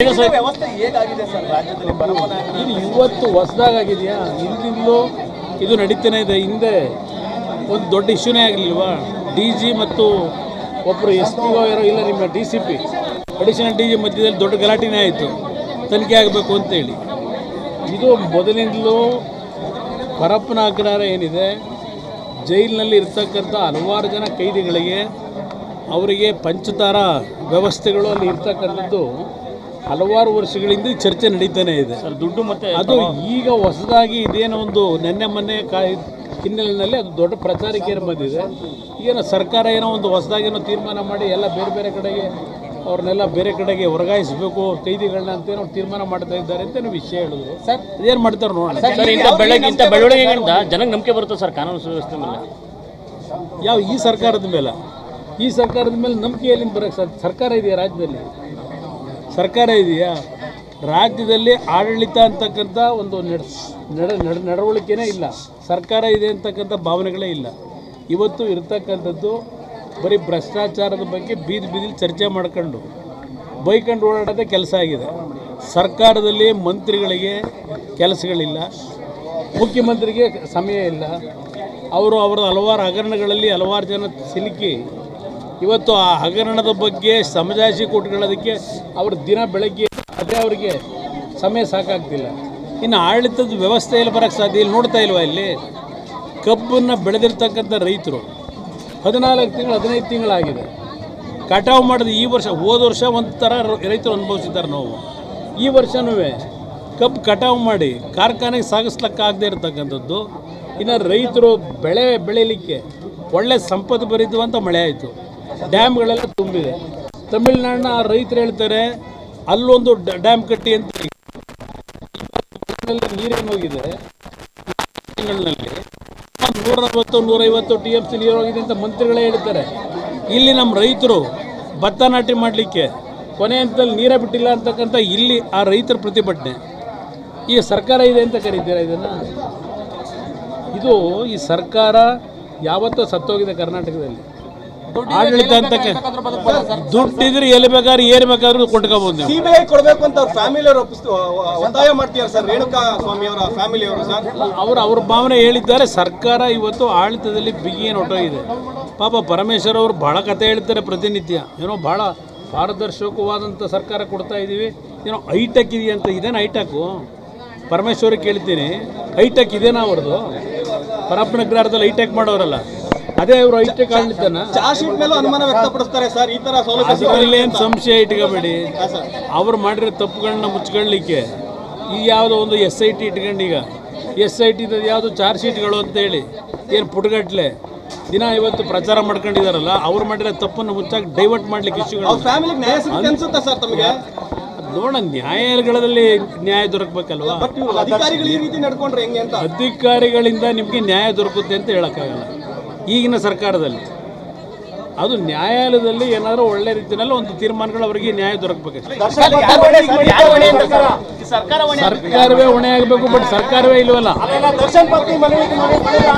ವ್ಯವಸ್ಥೆ ಹೇಗಾಗಿದೆ ಸರ್ ರಾಜ್ಯದಲ್ಲಿ ಇದು ಇವತ್ತು ಹೊಸದಾಗಿದೆಯಾ? ಹಿಂದಿಂದಲೂ ಇದು ನಡೀತಾನೆ ಇದೆ. ಹಿಂದೆ ಒಂದು ದೊಡ್ಡ ಇಶ್ಯೂನೇ ಆಗಲಿಲ್ವಾ? DG ಮತ್ತು ಒಬ್ಬರು SP ಯಾರೋ ಇಲ್ಲ, ನಿಮ್ಮ DCP ಅಡಿಷನಲ್ DG ಮಧ್ಯದಲ್ಲಿ ದೊಡ್ಡ ಗಲಾಟೆನೇ ಆಯಿತು, ತನಿಖೆ ಆಗಬೇಕು ಅಂತೇಳಿ. ಇದು ಮೊದಲಿಂದಲೂ ಪರಪ್ಪನ ಅಗ್ರಹಾರ ಏನಿದೆ, ಜೈಲಿನಲ್ಲಿ ಇರ್ತಕ್ಕಂಥ ಹಲವಾರು ಜನ ಕೈದಿಗಳಿಗೆ ಅವರಿಗೆ ಪಂಚತಾರ ವ್ಯವಸ್ಥೆಗಳು ಅಲ್ಲಿ ಇರ್ತಕ್ಕಂಥದ್ದು ಹಲವಾರು ವರ್ಷಗಳಿಂದ ಚರ್ಚೆ ನಡೀತಾನೆ ಇದೆ ಸರ್. ದುಡ್ಡು ಮತ್ತೆ ಅದು ಈಗ ಹೊಸದಾಗಿ ಇದೇನೋ ಒಂದು ನೆನ್ನೆ ಮೊನ್ನೆ ಹಿನ್ನೆಲೆಯಲ್ಲಿ ಅದು ದೊಡ್ಡ ಪ್ರಚಾರಕ್ಕೆ ಬಂದಿದೆ. ಈಗೇನೋ ಸರ್ಕಾರ ಏನೋ ಒಂದು ಹೊಸದಾಗೇನೋ ತೀರ್ಮಾನ ಮಾಡಿ ಎಲ್ಲ ಬೇರೆ ಬೇರೆ ಕಡೆಗೆ ಅವ್ರನ್ನೆಲ್ಲ ಬೇರೆ ಕಡೆಗೆ ವರ್ಗಾಯಿಸಬೇಕು ಕೈದಿಗಳನ್ನ ಅಂತೇನೋ ತೀರ್ಮಾನ ಮಾಡ್ತಾ ಇದ್ದಾರೆ ಅಂತ ವಿಷಯ ಹೇಳಿದ್ರು. ಸರ್ ಅದೇನು ಮಾಡ್ತಾರೆ ನೋಡೋಣ. ಸರ್, ಇಂಥ ಬೆಳವಣಿಗೆಗಳಿಂದ ಜನಕ್ಕೆ ನಂಬಿಕೆ ಬರುತ್ತೆ ಸರ್ ಕಾನೂನು ಸುವ್ಯವಸ್ಥೆ ಮೇಲೆ? ಯಾವ ಈ ಸರ್ಕಾರದ ಮೇಲೆ? ಈ ಸರ್ಕಾರದ ಮೇಲೆ ನಂಬಿಕೆ ಎಲ್ಲಿಂದ ಬರೋಕ್ಕೆ? ಸರ್ಕಾರ ಇದೆಯಾ ರಾಜ್ಯದಲ್ಲಿ? ಸರ್ಕಾರ ಇದೆಯಾ ರಾಜ್ಯದಲ್ಲಿ? ಆಡಳಿತ ಅಂತಕ್ಕಂಥ ಒಂದು ನಡವಳಿಕೆನೇ ಇಲ್ಲ. ಸರ್ಕಾರ ಇದೆ ಅಂತಕ್ಕಂಥ ಭಾವನೆಗಳೇ ಇಲ್ಲ. ಇವತ್ತು ಇರ್ತಕ್ಕಂಥದ್ದು ಬರೀ ಭ್ರಷ್ಟಾಚಾರದ ಬಗ್ಗೆ ಬೀದಿಲಿ ಚರ್ಚೆ ಮಾಡ್ಕೊಂಡು ಬೈಕೊಂಡು ಓಡಾಡೋದೇ ಕೆಲಸ ಆಗಿದೆ. ಸರ್ಕಾರದಲ್ಲಿ ಮಂತ್ರಿಗಳಿಗೆ ಕೆಲಸಗಳಿಲ್ಲ, ಮುಖ್ಯಮಂತ್ರಿಗೆ ಸಮಯ ಇಲ್ಲ. ಅವರ ಹಲವಾರು ಹಗರಣಗಳಲ್ಲಿ ಹಲವಾರು ಜನ ಸಿಲುಕಿ ಇವತ್ತು ಆ ಹಗರಣದ ಬಗ್ಗೆ ಸಮಜಾಯಿಷಿ ಕೊಟ್ಕೊಳ್ಳೋದಕ್ಕೆ ಅವ್ರ ದಿನ ಬೆಳಗ್ಗೆ ಅದೇ ಅವರಿಗೆ ಸಮಯ ಸಾಕಾಗ್ತಿಲ್ಲ. ಇನ್ನು ಆಡಳಿತದ ವ್ಯವಸ್ಥೆಯಲ್ಲಿ ಬರೋಕ್ಕೆ ಸಾಧ್ಯ ಇಲ್ಲಿ ನೋಡ್ತಾ ಇಲ್ವಾ? ಇಲ್ಲಿ ಕಬ್ಬನ್ನು ಬೆಳೆದಿರ್ತಕ್ಕಂಥ ರೈತರು 14 ತಿಂಗಳು 15 ತಿಂಗಳಾಗಿದೆ. ಕಟಾವು ಮಾಡಿದ ಈ ವರ್ಷ, ಹೋದ ವರ್ಷ ಒಂದು ಥರ ರೈತರು ಅನುಭವಿಸಿದ್ದಾರೆ ನೋವು. ಈ ವರ್ಷವೂ ಕಬ್ಬು ಕಟಾವು ಮಾಡಿ ಕಾರ್ಖಾನೆಗೆ ಸಾಗಿಸ್ಲಿಕ್ಕಾಗದೇ ಇರತಕ್ಕಂಥದ್ದು. ಇನ್ನು ರೈತರು ಬೆಳೀಲಿಕ್ಕೆ ಒಳ್ಳೆ ಸಂಪತ್ತು ಭರಿಸುವಂಥ ಮಳೆ ಆಯಿತು, ಡ್ಯಾಮ್ಗಳೆಲ್ಲ ತುಂಬಿದೆ. ತಮಿಳುನಾಡಿನ ರೈತರು ಹೇಳ್ತಾರೆ ಅಲ್ಲೊಂದು ಡ್ಯಾಮ್ ಕಟ್ಟಿ ಅಂತ. ನೀರೇನು ಹೋಗಿದೆ ತಿಂಗಳಿನಲ್ಲಿ 140-150 TMC ನೀರು ಹೋಗಿದೆ ಅಂತ ಮಂತ್ರಿಗಳೇ ಹೇಳ್ತಾರೆ. ಇಲ್ಲಿ ನಮ್ಮ ರೈತರು ಭತ್ತ ನಾಟಿ ಮಾಡಲಿಕ್ಕೆ ಕೊನೆ ಹಂತದಲ್ಲಿ ನೀರೇ ಬಿಟ್ಟಿಲ್ಲ ಅಂತಕ್ಕಂಥ ಇಲ್ಲಿ ಆ ರೈತರ ಪ್ರತಿಭಟನೆ. ಈ ಸರ್ಕಾರ ಇದೆ ಅಂತ ಕರೀತೀರಾ ಇದನ್ನು? ಇದು ಈ ಸರ್ಕಾರ ಯಾವತ್ತೂ ಸತ್ತೋಗಿದೆ ಕರ್ನಾಟಕದಲ್ಲಿ. ಆಡಳಿತ ಅಂತ ದುಡ್ಡಿದ್ರೆ ಎಲ್ಲಿ ಬೇಕಾದ್ರೂ ಏನು ಬೇಕಾದ್ರೂ ಕೊಂಡ್ಕೋಬಹುದು. CBI ಕೊಡಬೇಕು ಅಂತ ಅವ್ರ ಫ್ಯಾಮಿಲಿ ಅವರು ಒತ್ತಾಯ ಮಾಡ್ತಿದ್ದಾರೆ ಸರ್. ರೇಣುಕಾ ಸ್ವಾಮಿ ಅವರ ಫ್ಯಾಮಿಲಿ ಅವರು ಸರ್ ಅವ್ರ ಭಾವನೆ ಹೇಳಿದ್ದಾರೆ. ಸರ್ಕಾರ ಇವತ್ತು ಆಡಳಿತದಲ್ಲಿ ಬಿಗಿ ಏನು ಹೊಟ್ಟೋಗಿದೆ. ಪಾಪ ಪರಮೇಶ್ವರ್ ಅವರು ಭಾಳ ಕತೆ ಹೇಳ್ತಾರೆ ಪ್ರತಿನಿತ್ಯ. ಏನೋ ಭಾಳ ಪಾರದರ್ಶಕವಾದಂಥ ಸರ್ಕಾರ ಕೊಡ್ತಾ ಇದ್ದೀವಿ, ಏನೋ ಹೈಟೆಕ್ ಇದೆಯಂತ. ಇದೇನು ಹೈಟೆಕ್ಕು? ಪರಮೇಶ್ವರಿಗೆ ಕೇಳ್ತೀನಿ, ಹೈಟೆಕ್ ಇದೇನಾ ಅವ್ರದ್ದು? ಪರಪ್ಪನ ಅಗ್ರಹಾರದಲ್ಲಿ ಹೈಟೆಕ್ ಮಾಡೋರಲ್ಲ, ಅದೇ ಅವರು ಹೈಟೆಕ್ ಆಡಳಿತನ. ಚಾರ್ಜ್ ಶೀಟ್ ಮೇಲೂ ಅನುಮಾನ ವ್ಯಕ್ತಪಡಿಸ್ತಾರೆ ಸರ್. ಈ ತರ ಸೌಲಭ್ಯ ಏನು ಸಂಶಯ ಇಟ್ಕೋಬೇಡಿ. ಅವ್ರು ಮಾಡಿರೋ ತಪ್ಪುಗಳನ್ನ ಮುಚ್ಕೊಳ್ಳಿಕ್ಕೆ ಈ ಯಾವುದೋ ಒಂದು SIT ಇಟ್ಕೊಂಡು, ಈಗ SIT ಯಾವುದು ಚಾರ್ಜ್ ಶೀಟ್ಗಳು ಅಂತೇಳಿ ಏನು ಪುಟಗಟ್ಲೆ ದಿನ ಇವತ್ತು ಪ್ರಚಾರ ಮಾಡ್ಕೊಂಡಿದಾರಲ್ಲ, ಅವ್ರು ಮಾಡಿರೋ ತಪ್ಪನ್ನು ಮುಚ್ಚಾಗಿ ಡೈವರ್ಟ್ ಮಾಡ್ಲಿಕ್ಕೆ ಇಶ್ಯೂಗಳು. ನೋಡ, ನ್ಯಾಯಾಲಯಗಳಲ್ಲಿ ನ್ಯಾಯ ದೊರಕಬೇಕಲ್ವಾ? ಅಧಿಕಾರಿಗಳು ಈ ರೀತಿ ನಡ್ಕೊಂಡ್ರೆ ಹೆಂಗೆ ಅಂತ. ಅಧಿಕಾರಿಗಳಿಂದ ನಿಮಗೆ ನ್ಯಾಯ ದೊರಕುತ್ತೆ ಅಂತ ಹೇಳೋಕ್ಕಾಗಲ್ಲ ಈಗಿನ ಸರ್ಕಾರದಲ್ಲಿ. ಅದು ನ್ಯಾಯಾಲಯದಲ್ಲಿ ಏನಾದರೂ ಒಳ್ಳೆ ರೀತಿಯಲ್ಲಿ ಒಂದು ತೀರ್ಮಾನಗಳು ಅವರಿಗೆ ನ್ಯಾಯ ದೊರಕಬೇಕಷ್ಟೇ. ಸರ್ಕಾರವೇ ಹೊಣೆ ಆಗಬೇಕು, ಬಟ್ ಸರ್ಕಾರವೇ ಇಲ್ವಲ್ಲ.